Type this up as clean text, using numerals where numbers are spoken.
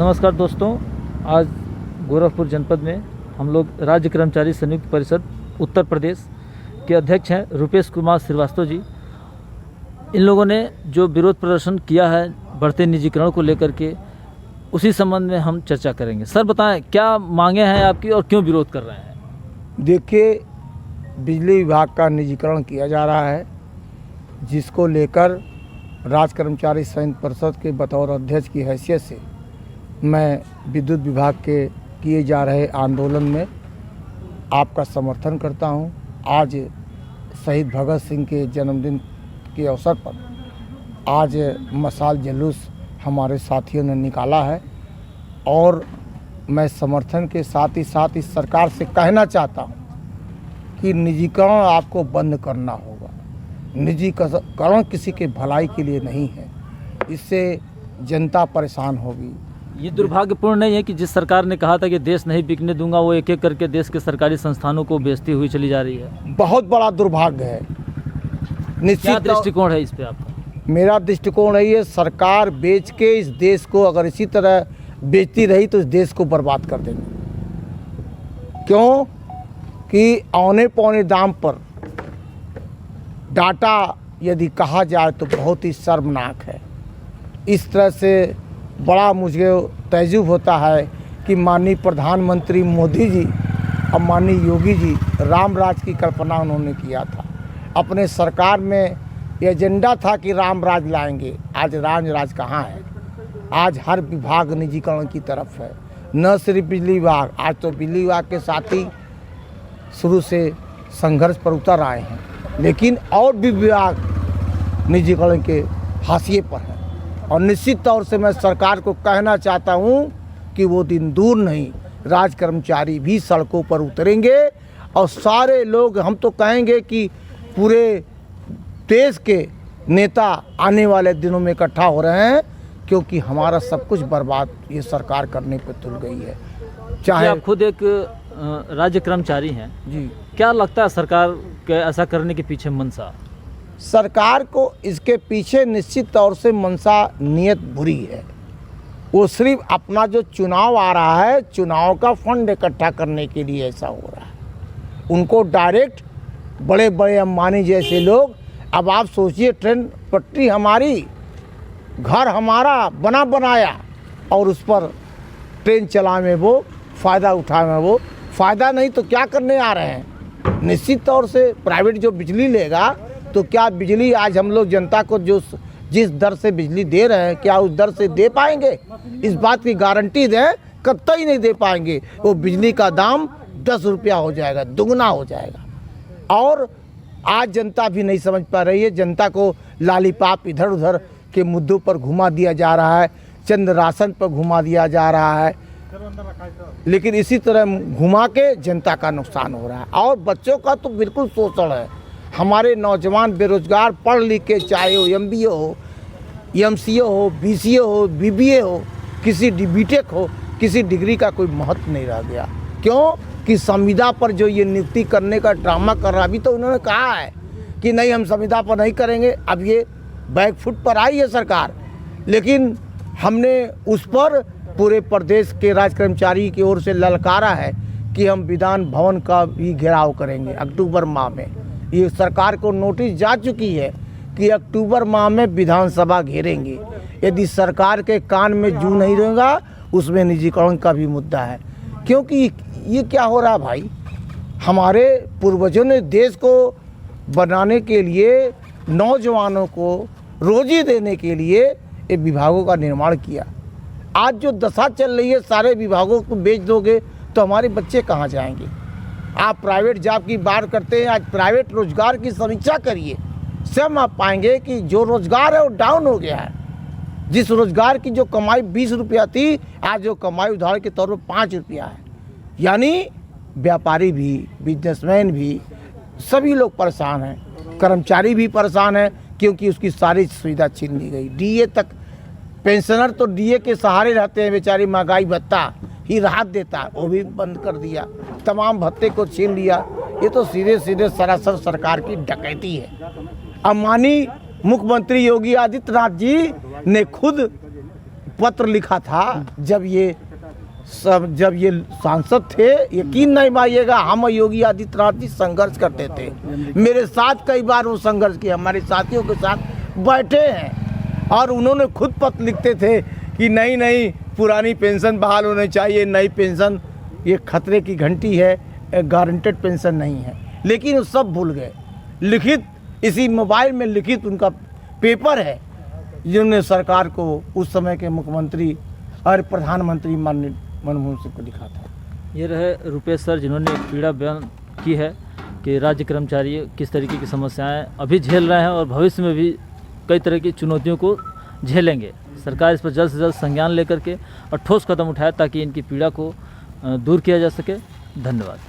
नमस्कार दोस्तों, आज गोरखपुर जनपद में हम लोग राज्य कर्मचारी संयुक्त परिषद उत्तर प्रदेश के अध्यक्ष हैं रुपेश कुमार श्रीवास्तव जी। इन लोगों ने जो विरोध प्रदर्शन किया है बढ़ते निजीकरण को लेकर के, उसी संबंध में हम चर्चा करेंगे। सर बताएं, क्या मांगे हैं आपकी और क्यों विरोध कर रहे हैं? देखिए, बिजली विभाग का निजीकरण किया जा रहा है, जिसको लेकर राज्य कर्मचारी संयुक्त परिषद के बतौर अध्यक्ष की हैसियत से मैं विद्युत विभाग के किए जा रहे आंदोलन में आपका समर्थन करता हूं। आज शहीद भगत सिंह के जन्मदिन के अवसर पर आज मशाल जुलूस हमारे साथियों ने निकाला है और मैं समर्थन के साथ ही साथ इस सरकार से कहना चाहता हूं कि निजीकरण आपको बंद करना होगा। निजीकरण किसी के भलाई के लिए नहीं है, इससे जनता परेशान होगी। ये दुर्भाग्यपूर्ण नहीं है कि जिस सरकार ने कहा था कि देश नहीं बिकने दूंगा, वो एक एक करके देश के सरकारी संस्थानों को बेचती हुई चली जा रही है? बहुत बड़ा दुर्भाग्य है। क्या दृष्टिकोण है इस पे आपका? मेरा दृष्टिकोण है ये, सरकार बेच के इस देश को अगर इसी तरह बेचती रही तो इस देश को बर्बाद कर देंगे। क्यों कि औने पौने दाम पर डाटा यदि कहा जाए तो बहुत ही शर्मनाक है। इस तरह से बड़ा मुझे तजुब होता है कि माननीय प्रधानमंत्री मोदी जी और माननीय योगी जी राम राज की कल्पना उन्होंने किया था। अपने सरकार में एजेंडा था कि राम राज लाएंगे। आज राम राज कहाँ है? आज हर विभाग निजीकरण की तरफ है, न सिर्फ बिजली विभाग। आज तो बिजली विभाग के साथ ही शुरू से संघर्ष पर उतर आए हैं, लेकिन और भी विभाग निजीकरण के हाशिए पर हैं। और निश्चित तौर से मैं सरकार को कहना चाहता हूं कि वो दिन दूर नहीं, राज्य कर्मचारी भी सड़कों पर उतरेंगे और सारे लोग, हम तो कहेंगे कि पूरे देश के नेता आने वाले दिनों में इकट्ठा हो रहे हैं, क्योंकि हमारा सब कुछ बर्बाद ये सरकार करने पर तुल गई है। चाहे आप खुद एक राज्य कर्मचारी हैं जी, क्या लगता है सरकार के ऐसा करने के पीछे मंशा? सरकार को इसके पीछे निश्चित तौर से मंशा नियत बुरी है। वो सिर्फ अपना जो चुनाव आ रहा है, चुनाव का फंड इकट्ठा करने के लिए ऐसा हो रहा है। उनको डायरेक्ट बड़े बड़े अंबानी जैसे लोग, अब आप सोचिए, ट्रेन पटरी हमारी, घर हमारा बना बनाया, और उस पर ट्रेन चलाने में वो फ़ायदा उठाने में वो फ़ायदा नहीं तो क्या करने आ रहे हैं? निश्चित तौर से प्राइवेट जो बिजली लेगा तो क्या बिजली आज हम लोग जनता को जो जिस दर से बिजली दे रहे हैं, क्या उस दर से दे पाएंगे? इस बात की गारंटी दें, कतई नहीं दे पाएंगे। वो बिजली का दाम 10 रुपया हो जाएगा, दुगना हो जाएगा। और आज जनता भी नहीं समझ पा रही है। जनता को लालीपाप इधर उधर के मुद्दों पर घुमा दिया जा रहा है, चंद राशन पर घुमा दिया जा रहा है, लेकिन इसी तरह घुमा के जनता का नुकसान हो रहा है। और बच्चों का तो बिल्कुल शोषण है। हमारे नौजवान बेरोजगार पढ़ लिख के, चाहे वो MBA हो, MCA हो, BCA हो, BBA हो, किसी BTech हो, किसी डिग्री का कोई महत्व नहीं रह गया। क्यों कि संविदा पर जो ये नियुक्ति करने का ड्रामा कर रहा, अभी तो उन्होंने कहा है कि नहीं, हम संविदा पर नहीं करेंगे। अब ये बैक फुट पर आई है सरकार, लेकिन हमने उस पर पूरे प्रदेश के राज्य कर्मचारी की ओर से ललकारा है कि हम विधान भवन का भी घेराव करेंगे अक्टूबर माह में। ये सरकार को नोटिस जा चुकी है कि अक्टूबर माह में विधानसभा घेरेंगे। यदि सरकार के कान में जू नहीं रहेगा, उसमें निजीकरण का भी मुद्दा है। क्योंकि ये क्या हो रहा है भाई, हमारे पूर्वजों ने देश को बनाने के लिए, नौजवानों को रोजी देने के लिए ये विभागों का निर्माण किया। आज जो दशा चल रही है, सारे विभागों को बेच दोगे तो हमारे बच्चे कहाँ जाएंगे? आप प्राइवेट जॉब की बात करते हैं, आज प्राइवेट रोजगार की समीक्षा करिए, सब आप पाएंगे कि जो रोजगार है वो डाउन हो गया है। जिस रोजगार की जो कमाई 20 रुपया थी, आज जो कमाई उदाहरण के तौर पर 5 रुपया है। यानी व्यापारी भी, बिजनेसमैन भी, सभी लोग परेशान हैं। कर्मचारी भी परेशान हैं क्योंकि उसकी सारी सुविधा छीन ली गई। DA तक, पेंशनर तो DA के सहारे रहते हैं बेचारी, महंगाई भत्ता ही राहत देता है, वो भी बंद कर दिया, तमाम भत्ते को छीन लिया। ये तो सीधे सीधे सरासर सरकार की डकैती है। अब माननीय मुख्यमंत्री योगी आदित्यनाथ जी ने खुद पत्र लिखा था जब ये सांसद थे, यकीन नहीं मानिएगा, हम योगी आदित्यनाथ जी संघर्ष करते थे। मेरे साथ कई बार वो संघर्ष किया, हमारे साथियों के साथ बैठे हैं और उन्होंने खुद पत्र लिखते थे कि नहीं पुरानी पेंशन बहाल होनी चाहिए, नई पेंशन ये खतरे की घंटी है, गारंटेड पेंशन नहीं है। लेकिन वो सब भूल गए। लिखित इसी मोबाइल में लिखित उनका पेपर है जिन्होंने सरकार को उस समय के मुख्यमंत्री और प्रधानमंत्री माननीय मनमोहन सिंह को लिखा था। ये रहे रुपेश सर जिन्होंने एक पीड़ा बयान की है कि राज्य कर्मचारी किस तरीके की समस्याएं अभी झेल रहे हैं और भविष्य में भी कई तरह की चुनौतियों को झेलेंगे। सरकार इस पर जल्द से जल्द संज्ञान लेकर के और ठोस कदम उठाए ताकि इनकी पीड़ा को दूर किया जा सके। धन्यवाद।